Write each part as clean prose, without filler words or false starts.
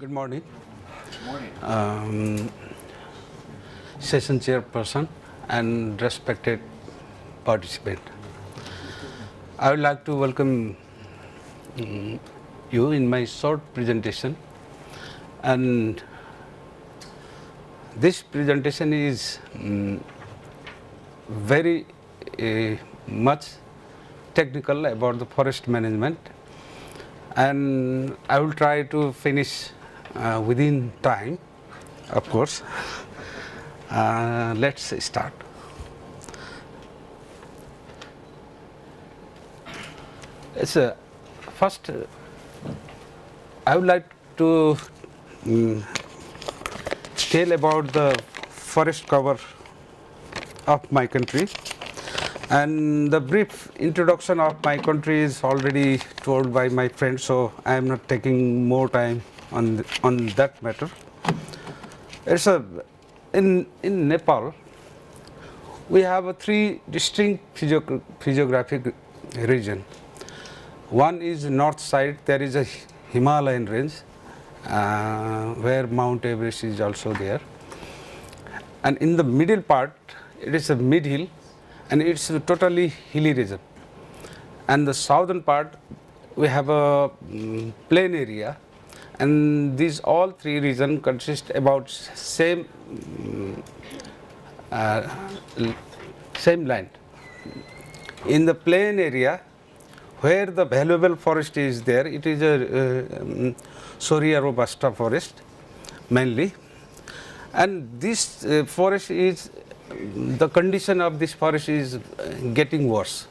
Good morning. Morning. Session chairperson and respected participant. I would like to welcome you in my short presentation, and this presentation is very much technical about the forest management, and I will try to finish within time, of course. Let's start. First, I would like to tell about the forest cover of my country, and the brief introduction of my country is already told by my friend, so I am not taking more time on that matter. In Nepal, we have three distinct physiographic region. One is north side, there is a Himalayan range where Mount Everest is also there, and in the middle part it is a mid-hill and it's a totally hilly region, and the southern part we have a plain area, and these all three regions consist about same land. In the plain area where the valuable forest is there, it is a Soria robusta forest mainly, and this forest is, the condition of this forest is getting worse.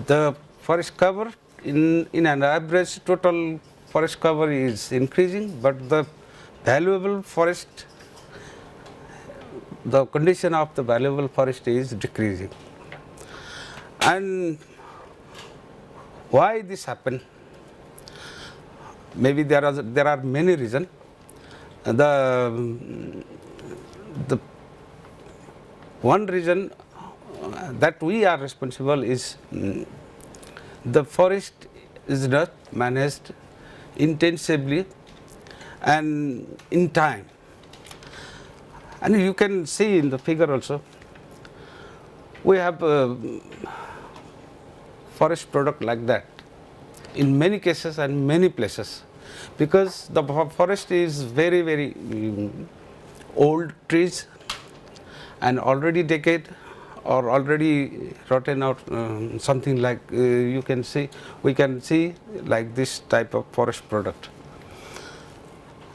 The forest cover in an average total forest cover is increasing, but the valuable forest, the condition of the valuable forest is decreasing. And why this happen? Maybe there are many reasons. The one reason that we are responsible is the forest is not managed intensively and in time. And you can see in the figure also, we have forest product like that in many cases and many places, because the forest is very old trees and already decayed or already rotten out, something like we can see like this type of forest product.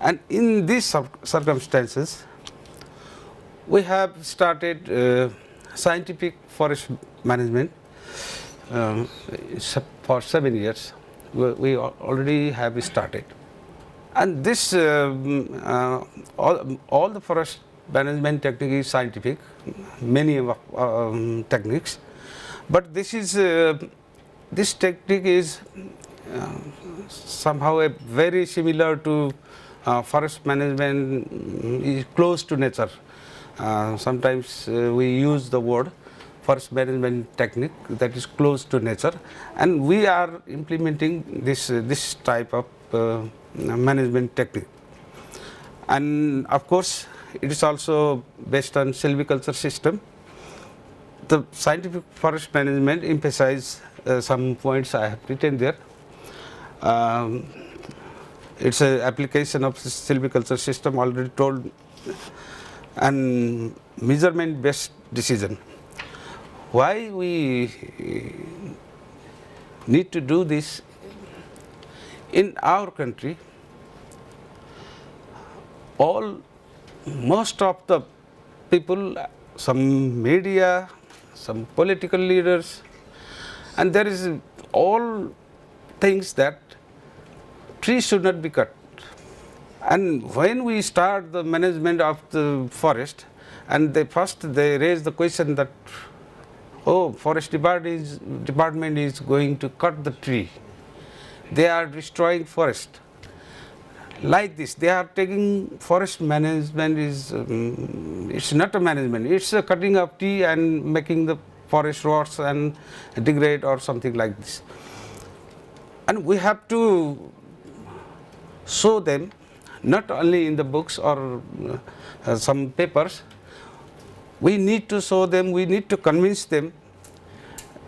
And in these circumstances, we have started scientific forest management for 7 years. We already have started, and this all the forest management technique is scientific, many techniques, but this technique is somehow very similar to forest management, is close to nature. Sometimes we use the word forest management technique that is close to nature, and we are implementing this type of management technique. And of course, it is also based on silviculture system. The scientific forest management emphasize some points I have written there. It's an application of silviculture system already told, and measurement based decision. Why we need to do this? In our country, most of the people, some media, some political leaders, and there is all things that trees should not be cut. And when we start the management of the forest, and they raise the question that, oh, forest department is going to cut the tree. They are destroying forest. Like this, they are taking forest management is, it's not a management, it's a cutting of tree and making the forest rots and degrade or something like this. And we have to show them, not only in the books or some papers. We need to show them, we need to convince them,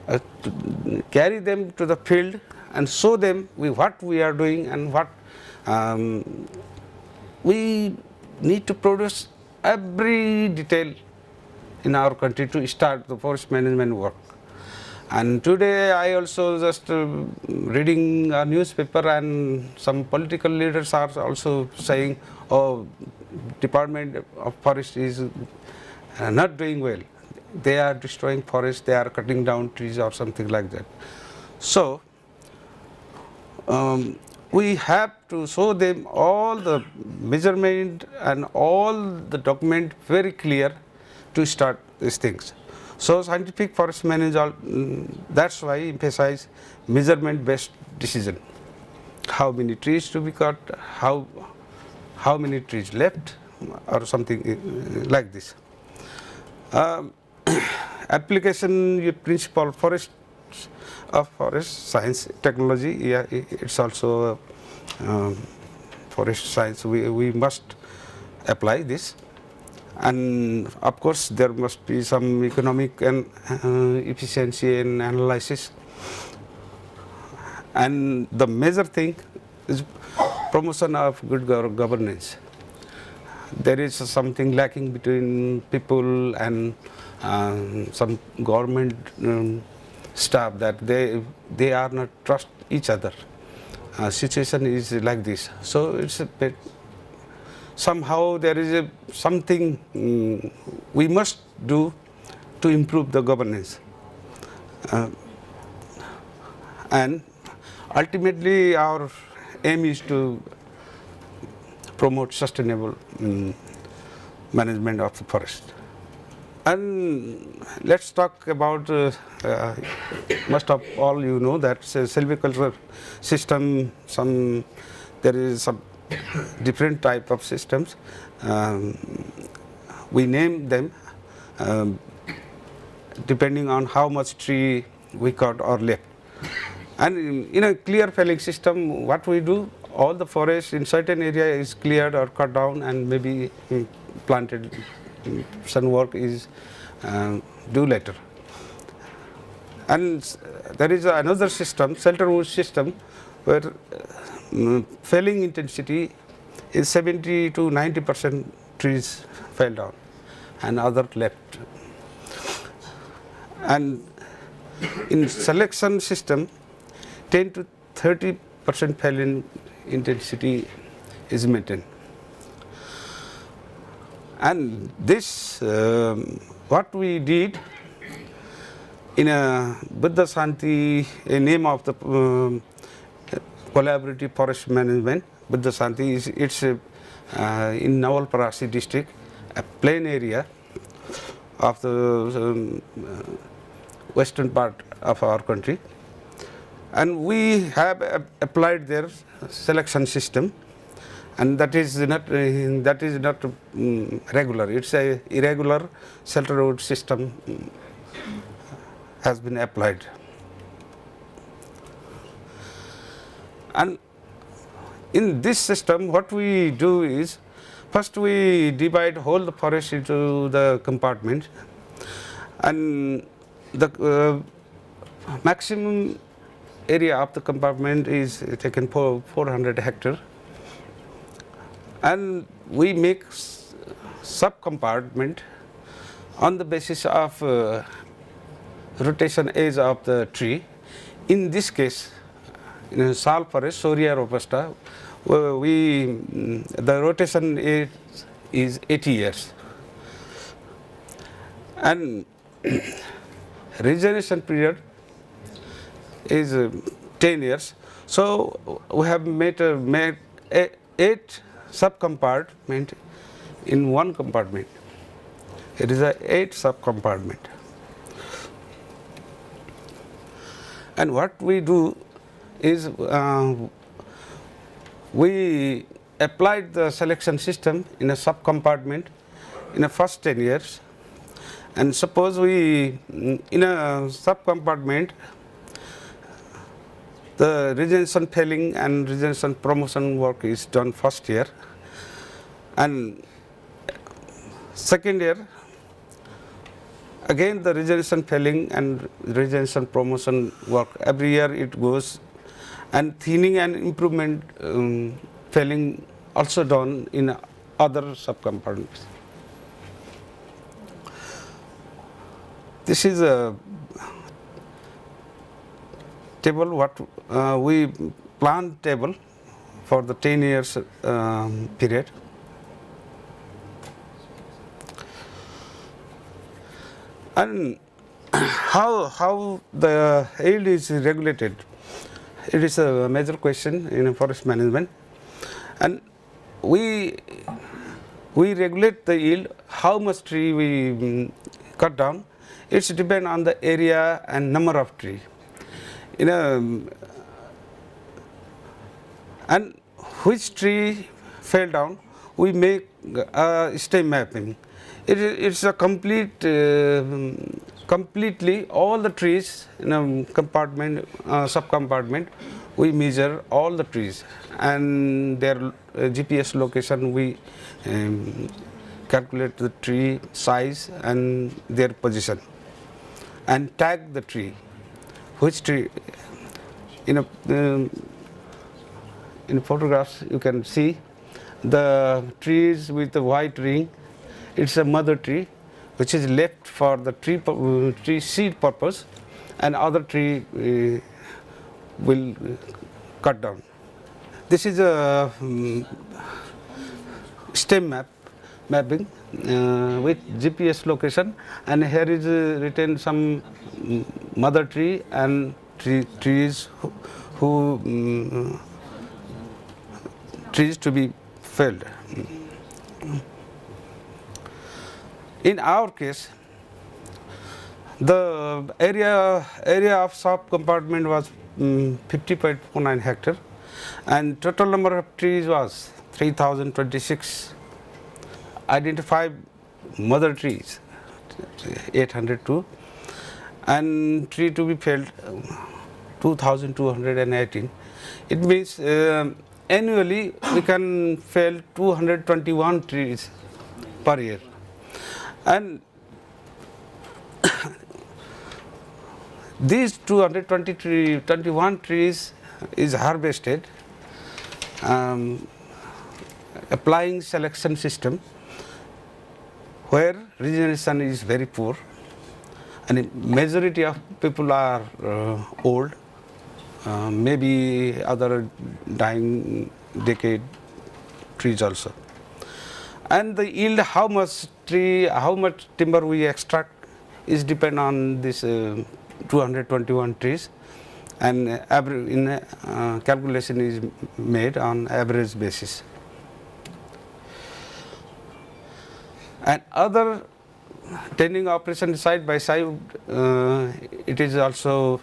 to carry them to the field and show them what we are doing and what we need to produce every detail in our country to start the forest management work. And today I also just reading a newspaper, and some political leaders are also saying, oh, Department of Forest is not doing well. They are destroying forests, they are cutting down trees or something like that. So we have to show them all the measurement and all the document very clear to start these things. So scientific forest management, that's why I emphasize measurement based decision. How many trees to be cut, how many trees left, or something like this. Application principle forest science technology, yeah, it's also forest science. We must apply this, and of course there must be some economic and efficiency and analysis. And the major thing is promotion of good governance. There is something lacking between people and some government staff, that they are not trust each other. Situation is like this. So it's a bit, somehow there is something we must do to improve the governance. And ultimately our aim is to promote sustainable management of the forest. And let's talk about, most of all you know that silviculture system, there is some different type of systems. We name them depending on how much tree we cut or left. And in a clear felling system, what we do, all the forest in certain area is cleared or cut down and maybe planted. Some work is due later. And there is another system, shelter wood system, where felling intensity is 70 to 90% trees fell down and other left. And in selection system, 10 to 30% felling intensity is maintained. And this, what we did in a Buddha Shanti, a name of the collaborative forest management, Buddha Shanti is, it's in Nawalparasi district, a plain area of the western part of our country. And we have applied their selection system, and that is not regular. It's a irregular shelter wood system has been applied. And in this system, what we do is, first we divide whole the forest into the compartments, and the maximum area of the compartment is taken for 400 hectares, and we make sub-compartment on the basis of rotation age of the tree. In this case, in sal forest, Soria robusta, the rotation age is 80 years, and regeneration period is 10 years. So we have made 8 sub-compartment in one compartment. It is a 8 sub-compartment. And what we do is we applied the selection system in a sub-compartment in the first 10 years. And suppose we, in a sub-compartment, The regeneration felling and regeneration promotion work is done first year, and second year again the regeneration felling and regeneration promotion work. Every year it goes, and thinning and improvement felling also done in other subcompartments. This is a table what we planned table for the 10 years period. And how the yield is regulated, it is a major question in forest management, and we regulate the yield. How much tree we cut down, it's depend on the area and number of tree. And which tree fell down, we make stem mapping. It's a completely all the trees in a compartment, subcompartment. We measure all the trees and their GPS location. We calculate the tree size and their position, and tag the tree. Which tree? In photographs you can see the trees with the white ring. It's a mother tree, which is left for the tree seed purpose, and other tree will cut down. This is a stem mapping with GPS location, and here is written some mother tree and trees trees to be felled. In our case, the area of sub-compartment was 50.49 hectare, and total number of trees was 3,026. Identified mother trees 802, and tree to be felled 2,218. It means annually we can fell 221 trees per year, and these 221 trees is harvested applying selection system, where regeneration is very poor, and majority of people are old, maybe other dying decade trees also. And the yield, how much timber we extract is depend on this 221 trees, and calculation is made on average basis. And other tending operation side by side, it is also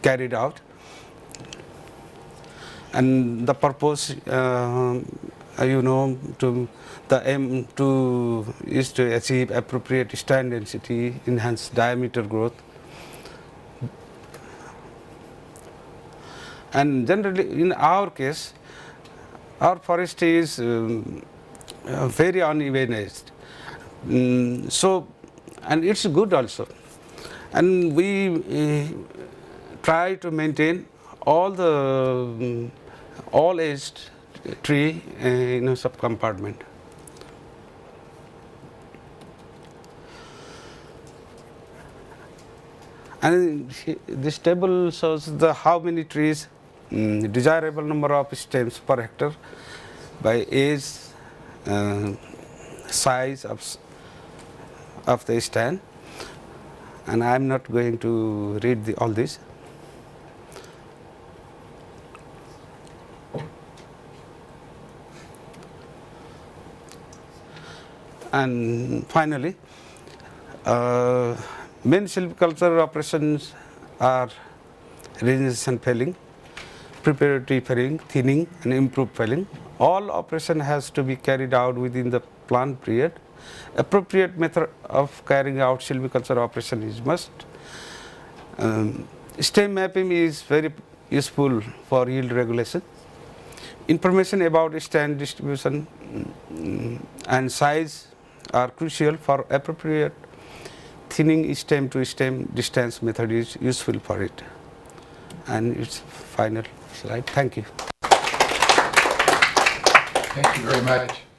carried out, and the purpose the aim is to achieve appropriate stand density, enhance diameter growth, and generally in our case our forest is very unevenized, so, and it's good also, and we try to maintain all aged tree in a subcompartment. And this table shows how many trees, desirable number of stems per hectare by age, size of the stand, and I am not going to read all this. And finally, main silviculture operations are regeneration felling, preparatory felling, thinning, and improved felling. All operation has to be carried out within the planned period. Appropriate method of carrying out silviculture operation is must. Stem mapping is very useful for yield regulation. Information about stand distribution and size are crucial for appropriate thinning stem to stem distance method is useful for it. And its final slide. Thank you. Thank you very much.